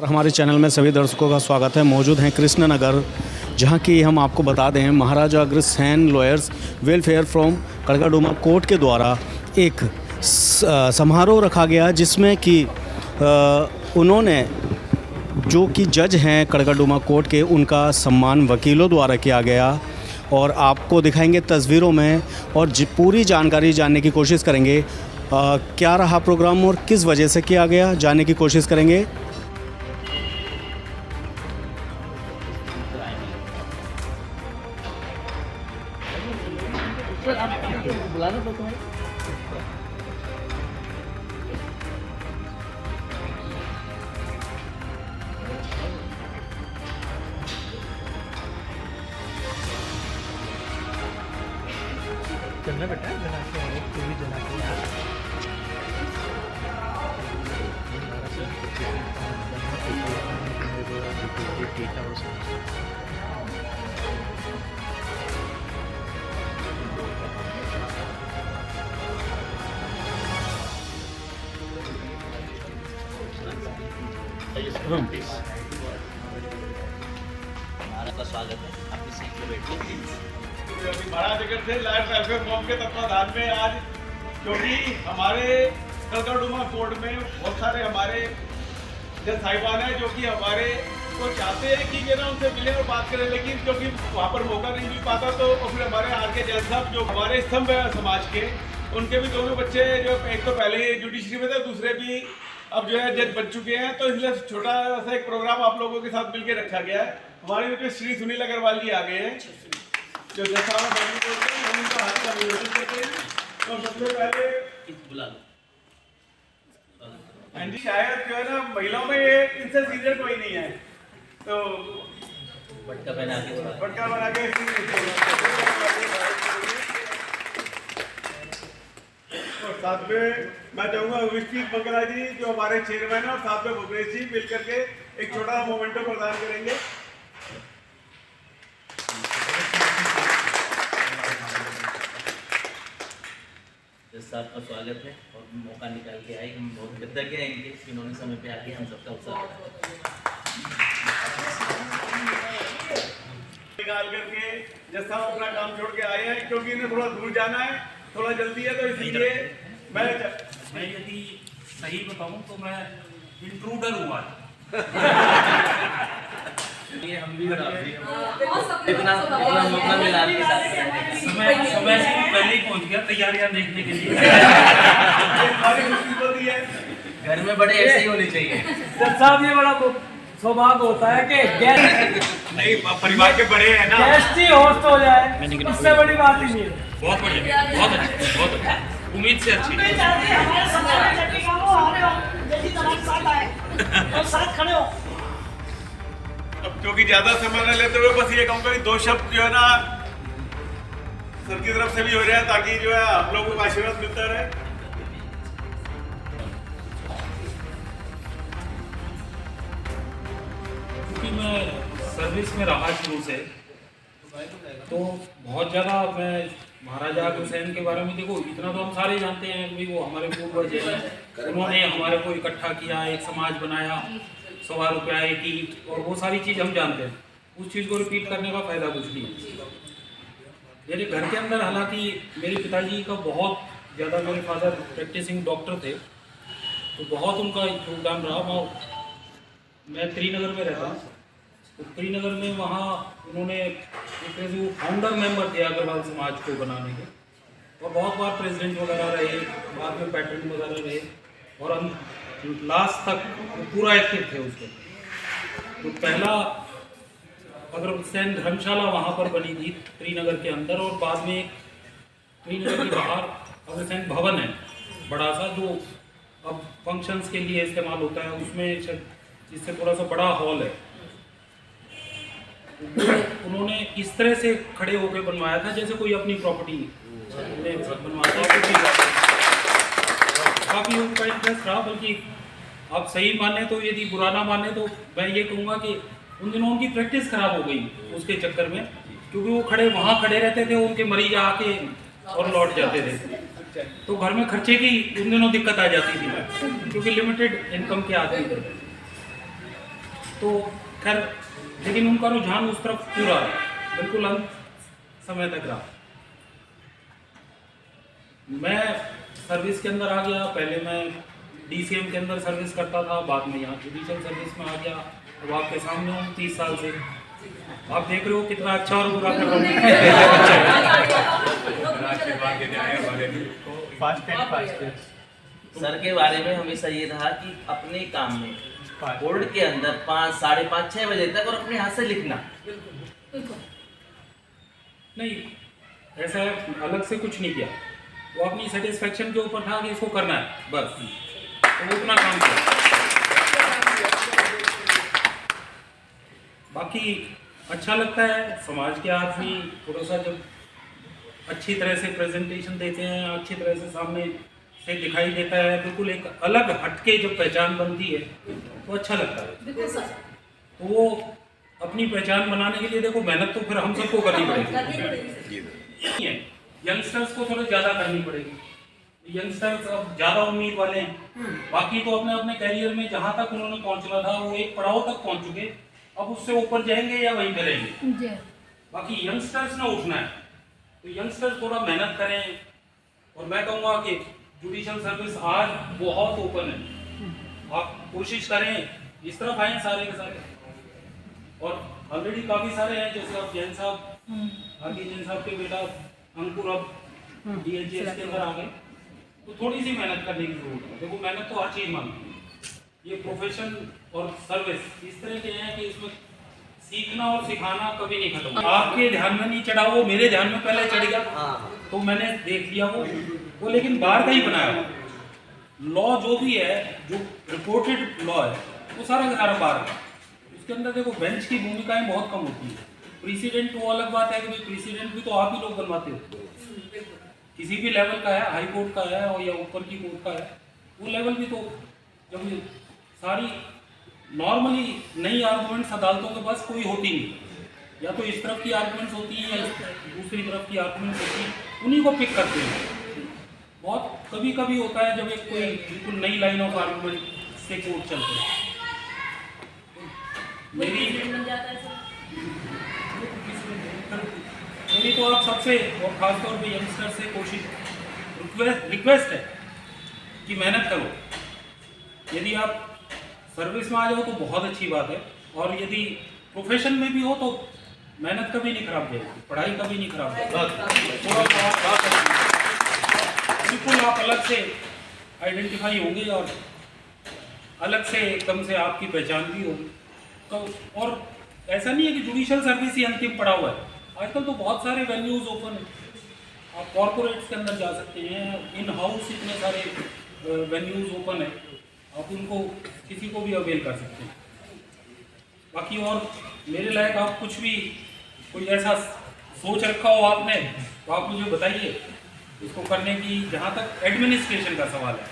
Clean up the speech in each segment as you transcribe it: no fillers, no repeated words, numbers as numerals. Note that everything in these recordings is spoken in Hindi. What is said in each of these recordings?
हमारे चैनल में सभी दर्शकों का स्वागत है। मौजूद हैं कृष्ण नगर, जहां की हम आपको बता दें Maharaja Agrasen lawyers welfare from Karkardooma court के द्वारा एक समारोह रखा गया, जिसमें कि उन्होंने जो कि जज हैं कड़काडूमा कोर्ट के, उनका सम्मान वकीलों द्वारा किया गया और आपको दिखाएंगे तस्वीरों में और पूरी जानकारी जानने की कोशिश करेंगे। क्या रहा प्रोग्राम और किस वजह से किया गया, जानने की कोशिश करेंगे। चलना बेटा जना के आए तू भी जना के यार हमारा का स्वागत है। अपनी सीट पे बैठिए। महाराज अगर थे लाइफ वेलफेयर फॉर्म के तत्वाधान में आज, क्योंकि हमारे कड़काडूमा कोर्ट में बहुत सारे हमारे जज साहिबान हैं जो कि हमारे को चाहते हैं कि ना उनसे मिले और बात करें, लेकिन क्योंकि वहाँ पर मौका नहीं मिल पाता तो फिर हमारे आर के जज साहब जो हमारे स्तंभ है समाज के, उनके भी दोनों बच्चे जो एक तो पहले ही जुडिशरी में थे, दूसरे भी अब जो है जज बन चुके हैं, तो इसलिए छोटा सा एक प्रोग्राम आप लोगों के साथ मिलकर रखा गया है। हमारे जो श्री सुनील अग्रवाल जी आ गए हैं जो जज साहब करते हैं, हम उनका हाथ का अभिनंदन करते हैं। तो सबसे पहले बुला लो। हाँ जी, शायद जो है ना महिलाओं में ये इनसे सीनियर कोई नहीं है, तो बटका पहना के बटका बना के और साथ में मैं चाहूँगा विष्णु बंगला जी जो हमारे चेयरमैन है और साथ में भुवनेश जी मिल करके एक छोटा मोमेंटो प्रदान करेंगे। साहब का स्वागत है और मौका निकाल के आए, हम बहुत कृतज्ञ हैं इनके, इन्होंने समय पे आके हम सबका उत्साह निकाल करके जज साहब अपना काम छोड़ के आए हैं, क्योंकि इन्हें थोड़ा दूर जाना है, थोड़ा जल्दी है, तो इसलिए मैं यदि सही बताऊं तो मैं इंट्रूडर हुआ। ये हम भी इतना मौका मिला समय से पहले ही पहुंच गया तैयारियां देखने के लिए। घर में बड़े ऐसे ही होने चाहिए। जज साहब ये बड़ा सौभाग्य होता है कि नहीं परिवार के बड़े हैं ना, गेस्ट ही होस्ट हो जाए, इससे बड़ी बात ही नहीं है। बहुत बढ़िया, बहुत अच्छा, बहुत अच्छा, उम्मीद से अच्छी। अब क्योंकि ज्यादा समय न लेते हुए बस ये कहूँगा कि दो शब्द जो है ना सर की तरफ से भी हो रहा है, ताकि जो है आप लोगों को आशीर्वाद मिलता रहे। क्योंकि मैं सर्विस में रहा शुरू से, तो बहुत ज़्यादा मैं महाराजा अग्रसेन के बारे में, देखो इतना तो हम सारे जानते हैं कि वो हमारे पूर्वज हैं, उन्होंने हमारे को इकट्ठा किया, एक समाज बनाया, 100 रुपया एक ईंट, और वो सारी चीज़ हम जानते हैं। उस चीज़ को रिपीट करने का फायदा कुछ नहीं है। मेरे घर के अंदर हालांकि मेरे पिताजी का बहुत ज़्यादा, मेरे फादर प्रैक्टिसिंग डॉक्टर थे, तो बहुत उनका योगदान रहा। मैं त्रिनगर में रहता हूँ, तो त्रिनगर में वहाँ उन्होंने एक तरह से वो फाउंडर मेंबर थे अग्रवाल समाज को बनाने के, और बहुत बार प्रेसिडेंट वगैरह रहे, बाद में पैटर्न वगैरह रहे, और हम लास्ट तक पूरा एक्टिव थे उसके। तो पहला अग्रसेन धर्मशाला वहाँ पर बनी थी त्रिनगर के अंदर, और बाद में त्रिनगर के बाहर अग्रसेन भवन है बड़ा सा, जो अब फंक्शंस के लिए इस्तेमाल होता है, उसमें जिससे थोड़ा सा बड़ा हॉल है। उन्होंने इस तरह से खड़े होकर बनवाया था जैसे कोई अपनी प्रॉपर्टी बनवाता है। काफ़ी उनका इंटरेस्ट रहा, बल्कि आप सही माने तो, यदि बुरा ना माने तो मैं ये कहूँगा कि उन दिनों उनकी प्रैक्टिस खराब हो गई उसके चक्कर में, क्योंकि वो वहाँ खड़े रहते थे, उनके मरीज आके और लौट जाते थे, तो घर में खर्चे की उन दिनों दिक्कत आ जाती थी, क्योंकि लिमिटेड इनकम के आदमी थे। तो खैर, लेकिन उनका रुझान उस तरफ पूरा बिल्कुल अंत समय तक रहा। मैं सर्विस के अंदर आ गया, पहले मैं DCM के अंदर सर्विस करता था, बाद में यहाँ जुडिशल सर्विस में आ गया। अब आपके सामने हूँ 30 साल से, आप देख रहे हो कितना अच्छा और बुरा कर रहा हूँ। सर के बारे में हमेशा ये रहा कि अपने काम में बोर्ड के अंदर 5, 5:30, 6 बजे तक और अपने हाथ से लिखना। नहीं, ऐसा अलग से कुछ नहीं किया, वो अपनी सेटिस्फेक्शन के ऊपर था कि इसको करना है बस, तो वो उतना काम किया। बाकी अच्छा लगता है, समाज के आदमी थोड़ा सा जब अच्छी तरह से प्रेजेंटेशन देते हैं, अच्छी तरह से सामने से दिखाई देता है, बिल्कुल एक अलग हटके जब पहचान बनती है तो अच्छा लगता है। तो वो अपनी पहचान बनाने के लिए देखो मेहनत तो फिर हम सबको करनी पड़ेगी। यंगस्टर्स को थोड़ा ज़्यादा करनी पड़ेगी। यंगस्टर्स अब ज़्यादा उम्मीद वाले हैं, बाकी तो अपने अपने करियर में जहाँ तक उन्होंने पहुँचना था वो एक पड़ाव तक पहुँच चुके, अब उससे ऊपर जाएंगे या वहीं पे रहेंगे। बाकी यंगस्टर्स ने उठना है, तो यंगस्टर्स थोड़ा मेहनत करें। और मैं कहूँगा कि जुडिशल सर्विस आज बहुत ओपन है, आप कोशिश करें इस तरफ आए सारे के सारे। और ऑलरेडी काफ़ी सारे हैं, जैसे अब जैन साहब, आगे जैन साहब के बेटा अंकुर अब DHS के अंदर आ गए, तो थोड़ी सी मेहनत करने की जरूरत है। देखो मेहनत तो हर चीज़ मांगती है, ये प्रोफेशन और सर्विस इस तरह के हैं कि इसमें सीखना और सिखाना कभी नहीं खत्म। आपके ध्यान में नहीं चढ़ा, वो मेरे ध्यान में पहले चढ़ गया, तो मैंने देख लिया वो लेकिन बाहर का ही बनाया। लॉ जो भी है, जो रिपोर्टेड लॉ है, वो सारा का सारा बाहर है। उसके अंदर देखो बेंच की भूमिकाएं बहुत कम होती है। प्रेसिडेंट वो अलग बात है कि भाई प्रेसिडेंट भी तो आप ही लोग बनवाते हो, किसी भी लेवल का है, हाई कोर्ट का है और या ऊपर की कोर्ट का है, वो लेवल भी तो जब सारी नॉर्मली नई आर्गूमेंट्स अदालतों के पास कोई होती नहीं, या तो इस तरफ की आर्गूमेंट्स होती हैं या दूसरी तरफ की आर्गूमेंट्स होती हैं, उन्हीं को पिक करते हैं। बहुत कभी कभी होता है जब एक कोई बिल्कुल नई लाइन ऑफ आर्गूमेंट से कोर्ट चलते हैं। मेरी तो आप सबसे और खासतौर पे यंगस्टर से रिक्वेस्ट है कि मेहनत करो। यदि आप सर्विस में आ जाओ तो बहुत अच्छी बात है, और यदि प्रोफेशन में भी हो तो मेहनत कभी नहीं खराब जाएगी, पढ़ाई कभी नहीं खराब जाएगी। बिल्कुल आप अलग से आइडेंटिफाई होंगे और अलग से एकदम से आपकी पहचान भी होगी। तो और ऐसा नहीं है कि जुडिशल सर्विस ही अंतिम पड़ा हुआ है, आजकल तो बहुत सारे वेन्यूज़ ओपन है। आप कॉर्पोरेट्स के अंदर जा सकते हैं, इन हाउस इतने सारे वेन्यूज़ ओपन है, आप उनको किसी को भी अवेल कर सकते हैं। बाकी और मेरे लायक आप कुछ भी कोई ऐसा सोच रखा हो आपने तो आप मुझे बताइए, इसको करने की। जहाँ तक एडमिनिस्ट्रेशन का सवाल है,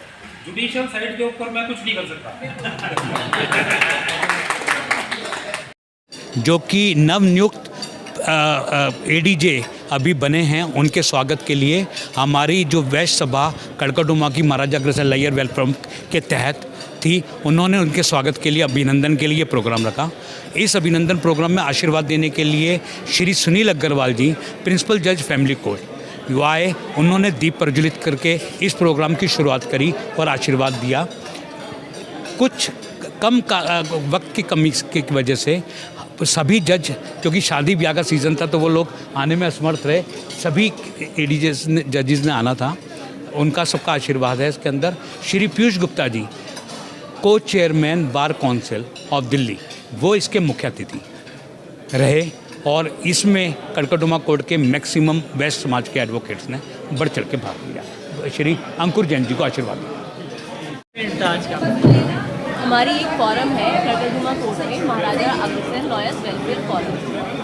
जुडिशल साइड के ऊपर मैं कुछ नहीं कर सकता। जो कि नवनियुक्त ADJ अभी बने हैं, उनके स्वागत के लिए हमारी जो वैश्य सभा कड़कड़डुमा की महाराजा अग्रसेन लोयर वेलफेयर के तहत थी, उन्होंने उनके स्वागत के लिए अभिनंदन के लिए प्रोग्राम रखा। इस अभिनंदन प्रोग्राम में आशीर्वाद देने के लिए श्री सुनील अग्रवाल जी, प्रिंसिपल जज फैमिली कोर्ट, आए। उन्होंने दीप प्रज्वलित करके इस प्रोग्राम की शुरुआत करी और आशीर्वाद दिया। कुछ कम वक्त की कमी की वजह से सभी जज, क्योंकि शादी ब्याह का सीज़न था तो वो लोग आने में असमर्थ रहे, सभी जजेस ने आना था, उनका सबका आशीर्वाद है इसके अंदर। श्री पीयूष गुप्ता जी, को chairman bar council of Delhi, वो इसके मुख्य अतिथि रहे, और इसमें कड़कड़डुमा कोर्ट के मैक्सिमम वेस्ट समाज के एडवोकेट्स ने बढ़ चढ़ के भाग लिया। श्री अंकुर जैन जी को आशीर्वाद दिया। हमारी एक फॉरम है कड़कड़डुमा कोर्ट में, महाराजा अग्रसेन लॉयर्स वेलफेयर फॉरम।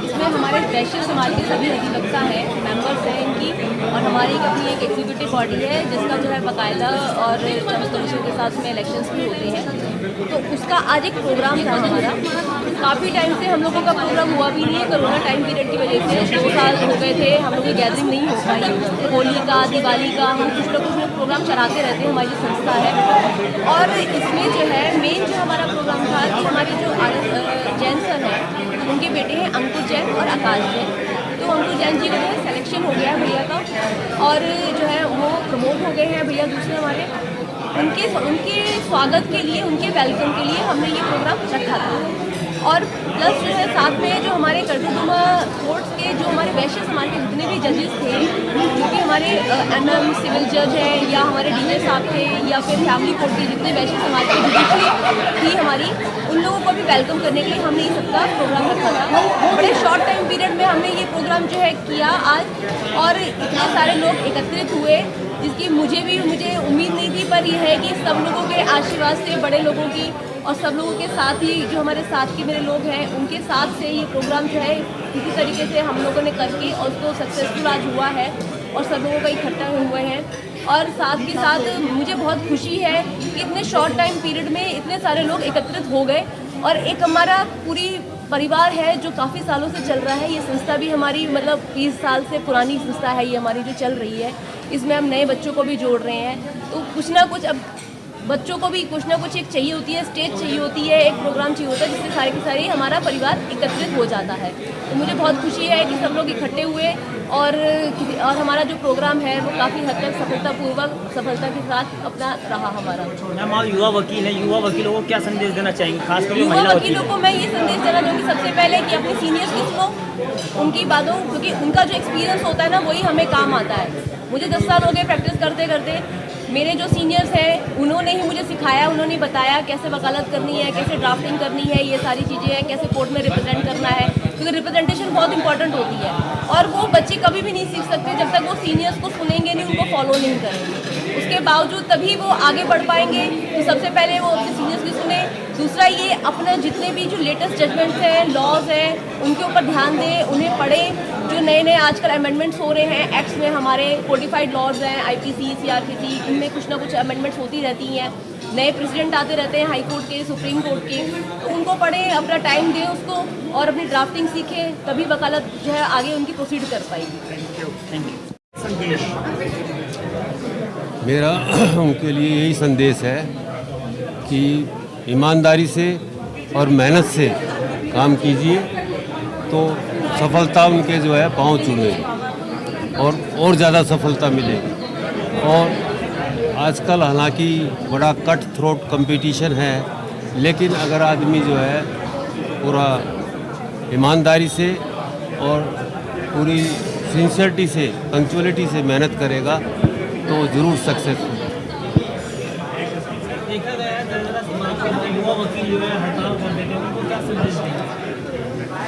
इसमें हमारे वैश्य समाज के सभी अधिवक्ता हैं, मेंबर्स हैं इनकी, और हमारी अपनी एक एग्जीक्यूटिव बॉडी है जिसका जो है बाकायदा और टर्म्स कंडीशन के साथ में इलेक्शंस भी होते हैं। तो उसका आज एक प्रोग्राम था हमारा। काफ़ी टाइम से हम लोगों का प्रोग्राम हुआ भी नहीं है, कोरोना टाइम पीरियड की वजह से 2 साल हो गए थे, हम लोग की गैदरिंग नहीं हो पाई। होली का, दिवाली का हम कुछ ना कुछ प्रोग्राम चलाते रहते हैं, हमारी संस्था है। और इसमें जो है मेन जो हमारा प्रोग्राम था कि हमारे जो जैन सर हैं उनके बेटे हैं अंकुर जैन और आकाश जैन। तो अंकुर जैन जी का जो है सिलेक्शन हो गया है भैया का, और जो है वो प्रमोट हो गए हैं भैया दूसरे हमारे। उनके स्वागत के लिए, उनके वेलकम के लिए हमने ये प्रोग्राम रखा था। और प्लस जो है साथ में जो हमारे कड़कड़डुमा कोर्ट्स के जो हमारे वैश्य समाज के जितने भी जजेस थे, जो कि हमारे एमएम सिविल जज हैं या हमारे डीजे साहब थे या फिर फैमिली कोर्ट के जितने वैश्य समाज के जुडिशरी थी हमारी, उन लोगों को भी वेलकम करने के लिए हमने ये सबका प्रोग्राम रखा था। बड़े शॉर्ट टाइम पीरियड में हमने ये प्रोग्राम जो है किया आज, और इतने सारे लोग एकत्रित हुए जिसकी मुझे उम्मीद नहीं थी, पर यह है कि सब लोगों के आशीर्वाद से, बड़े लोगों की और सब लोगों के साथ ही जो हमारे साथ के मेरे लोग हैं उनके साथ से ये प्रोग्राम जो है किसी तरीके से हम लोगों ने करके और उसको सक्सेसफुल आज हुआ है और सब लोगों का इकट्ठा हुए हैं। और साथ के साथ मुझे बहुत खुशी है कि इतने शॉर्ट टाइम पीरियड में इतने सारे लोग एकत्रित हो गए। और एक हमारा पूरी परिवार है जो काफ़ी सालों से चल रहा है। ये संस्था भी हमारी मतलब 20 साल से पुरानी संस्था है ये हमारी जो चल रही है। इसमें हम नए बच्चों को भी जोड़ रहे हैं, तो कुछ ना कुछ अब बच्चों को भी कुछ ना कुछ एक चाहिए होती है, स्टेज चाहिए होती है, एक प्रोग्राम चाहिए होता है जिससे सारे के सारे हमारा परिवार एकत्रित हो जाता है। तो मुझे बहुत खुशी है कि सब लोग इकट्ठे हुए और हमारा जो प्रोग्राम है वो काफ़ी हद तक सफलता के साथ अपना रहा हमारा। मैम आप युवा वकील हैं, युवा वकीलों को क्या संदेश देना चाहेंगे, खासकर युवा वकीलों को मैं ये संदेश देना चाहूँगी सबसे पहले कि अपने सीनियर्स की सुनो, उनकी बातों, क्योंकि उनका जो एक्सपीरियंस होता है ना वही हमें काम आता है। मुझे 10 साल हो गए प्रैक्टिस करते करते। मेरे जो सीनियर्स हैं उन्होंने ही मुझे सिखाया, उन्होंने बताया कैसे वकालत करनी है, कैसे ड्राफ्टिंग करनी है, ये सारी चीज़ें हैं, कैसे कोर्ट में रिप्रेजेंट करना है, क्योंकि रिप्रेजेंटेशन बहुत इंपॉर्टेंट होती है। और वो बच्चे कभी भी नहीं सीख सकते जब तक वो सीनियर्स को सुनेंगे नहीं, उनको फॉलो नहीं करेंगे। उसके बावजूद तभी वो आगे बढ़ पाएंगे। तो सबसे पहले वो अपने सीनियर्स की सुने। दूसरा ये अपना जितने भी जो लेटेस्ट जजमेंट्स हैं, लॉज हैं, उनके ऊपर ध्यान दें, उन्हें पढ़ें। जो नए नए आजकल अमेंडमेंट्स हो रहे हैं एक्ट्स में, हमारे कोडिफाइड लॉज हैं, आईपीसी, सीआरपीसी, इनमें कुछ ना कुछ अमेंडमेंट्स होती रहती हैं। नए प्रेसिडेंट आते रहते हैं हाई कोर्ट के, सुप्रीम कोर्ट के, तो उनको पढ़ें, अपना टाइम दें उसको और अपनी ड्राफ्टिंग सीखें, तभी वकालत जो है आगे उनकी प्रोसीड कर पाएगी। मेरा उनके लिए यही संदेश है कि ईमानदारी से और मेहनत से काम कीजिए तो सफलता उनके जो है पाँव चूमेगी और ज़्यादा सफलता मिलेगी। और आजकल हालांकि बड़ा कट थ्रोट कंपटीशन है, लेकिन अगर आदमी जो है पूरा ईमानदारी से और पूरी सिंसियरिटी से, पंक्चुअलिटी से मेहनत करेगा तो ज़रूर सक्सेस होगा। देखा गया है युवा वकील जो है हड़ताल कर देते हैं, उनको क्या संदेश देंगे?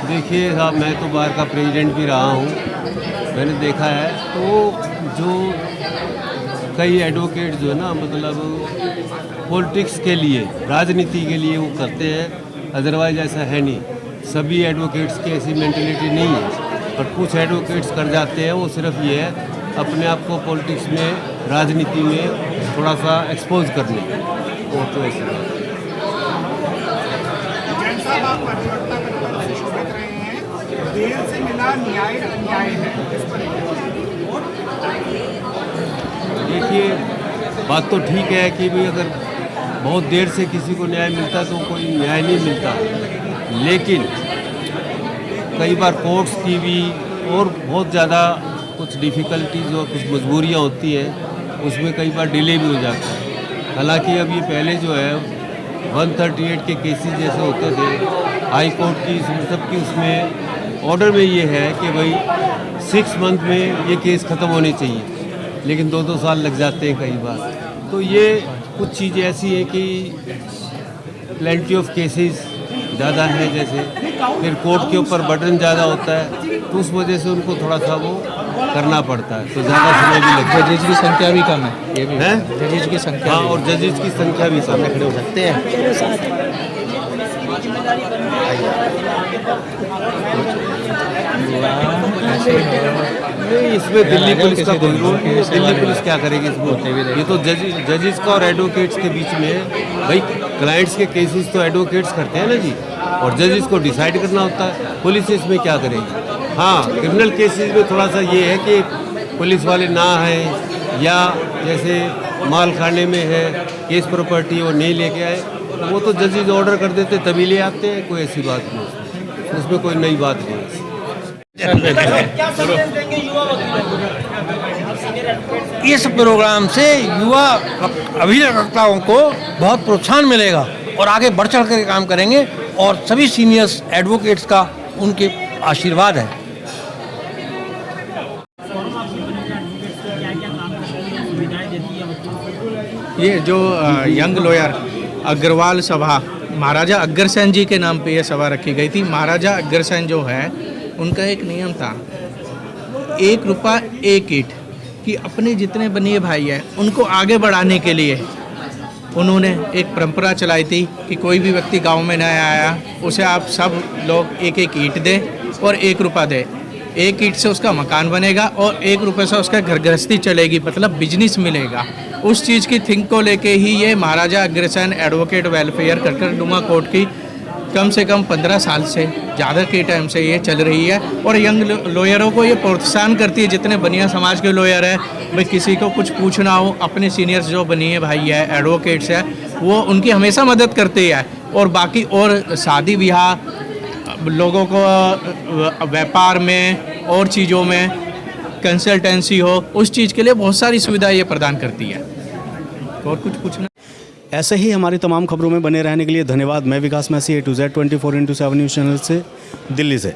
देखिए साहब, मैं तो बार का प्रेसिडेंट भी रहा हूँ, मैंने देखा है तो जो कई एडवोकेट जो है ना मतलब पॉलिटिक्स के लिए, राजनीति के लिए वो करते हैं, अदरवाइज ऐसा है नहीं। सभी एडवोकेट्स की ऐसी मेंटलिटी नहीं है, पर कुछ एडवोकेट्स कर जाते हैं वो सिर्फ ये है अपने आप को पॉलिटिक्स में, राजनीति में थोड़ा सा एक्सपोज करने, वो तो ऐसे देर से मिला न्याय अन्याय है। देखिए बात तो ठीक है कि भाई अगर बहुत देर से किसी को न्याय मिलता तो कोई न्याय नहीं मिलता, लेकिन कई बार कोर्ट्स की भी और बहुत ज़्यादा कुछ डिफ़िकल्टीज और कुछ मजबूरियाँ होती हैं, उसमें कई बार डिले भी हो जाता है। हालांकि अब ये पहले जो है 138 के केसेस जैसे होते थे हाई कोर्ट की सब की, उसमें ऑर्डर में ये है कि भाई 6 मंथ में ये केस ख़त्म होने चाहिए, लेकिन 2-2 साल लग जाते हैं कई बार। तो ये कुछ चीज़ें ऐसी हैं कि प्लेंटी ऑफ केसेस ज़्यादा है, जैसे फिर कोर्ट के ऊपर बर्डन ज़्यादा होता है, तो उस वजह से उनको थोड़ा सा वो करना पड़ता है, तो ज़्यादा समय भी लगता है। जजेज की संख्या भी कम है, ये भी है जजेज की संख्या। हाँ, और जजेज की संख्या भी सामने खड़े हो सकते हैं। जिम्मेदारी बन रही है। इसमें दिल्ली पुलिस का कोई रोल नहीं है। दिल्ली पुलिस क्या करेगी इसमें? ये तो जजेस का और एडवोकेट्स के बीच में है। भाई क्लाइंट्स के केसेस तो एडवोकेट्स करते हैं ना जी, और जजेस को डिसाइड करना होता है। पुलिस इसमें क्या करेगी? हाँ, क्रिमिनल केसेस में थोड़ा सा ये है कि पुलिस वाले ना हैं, या जैसे माल खाने में है केस प्रॉपर्टी वो नहीं लेके आए, तो वो तो जजेस ऑर्डर कर देते तभी ले आते हैं। कोई ऐसी बात नहीं, उसमें कोई नई बात नहीं है। क्या संदेश देंगे युवा वकीलों को? इस प्रोग्राम से युवा अभिकर्ताओं को बहुत प्रोत्साहन मिलेगा और आगे बढ़ चढ़ कर काम करेंगे, और सभी सीनियर्स एडवोकेट्स का उनके आशीर्वाद है। ये जो यंग लॉयर अग्रवाल सभा, महाराजा अग्रसेन जी के नाम पे ये सभा रखी गई थी। महाराजा अग्रसेन जो है उनका एक नियम था, 1 रुपया 1 ईंट, कि अपने जितने बनिए भाई हैं उनको आगे बढ़ाने के लिए उन्होंने एक परंपरा चलाई थी कि कोई भी व्यक्ति गांव में नया आया उसे आप सब लोग 1-1 ईंट दें और 1 रुपया दें। 1 ईंट से उसका मकान बनेगा और 1 रुपये से उसका घर गृहस्थी चलेगी, मतलब बिजनेस मिलेगा। उस चीज़ की थिंक को लेके ही ये Maharaja Agrasen advocate welfare कड़कड़डुमा court की कम से कम 15 साल से ज़्यादा के टाइम से ये चल रही है, और यंग लॉयरों को ये प्रोत्साहन करती है। जितने बनिया समाज के लॉयर हैं, भाई किसी को कुछ पूछना हो, अपने सीनियर्स जो बनिए भाई है, एडवोकेट्स है, वो उनकी हमेशा मदद करती है। और बाकी और शादी ब्याह, लोगों को व्यापार में और चीज़ों में कंसल्टेंसी हो, उस चीज़ के लिए बहुत सारी सुविधाएं ये प्रदान करती है। और कुछ पूछना? ऐसे ही हमारी तमाम खबरों में बने रहने के लिए धन्यवाद। मैं Vikas Massey, A to Z 24/7 news channel से, दिल्ली से।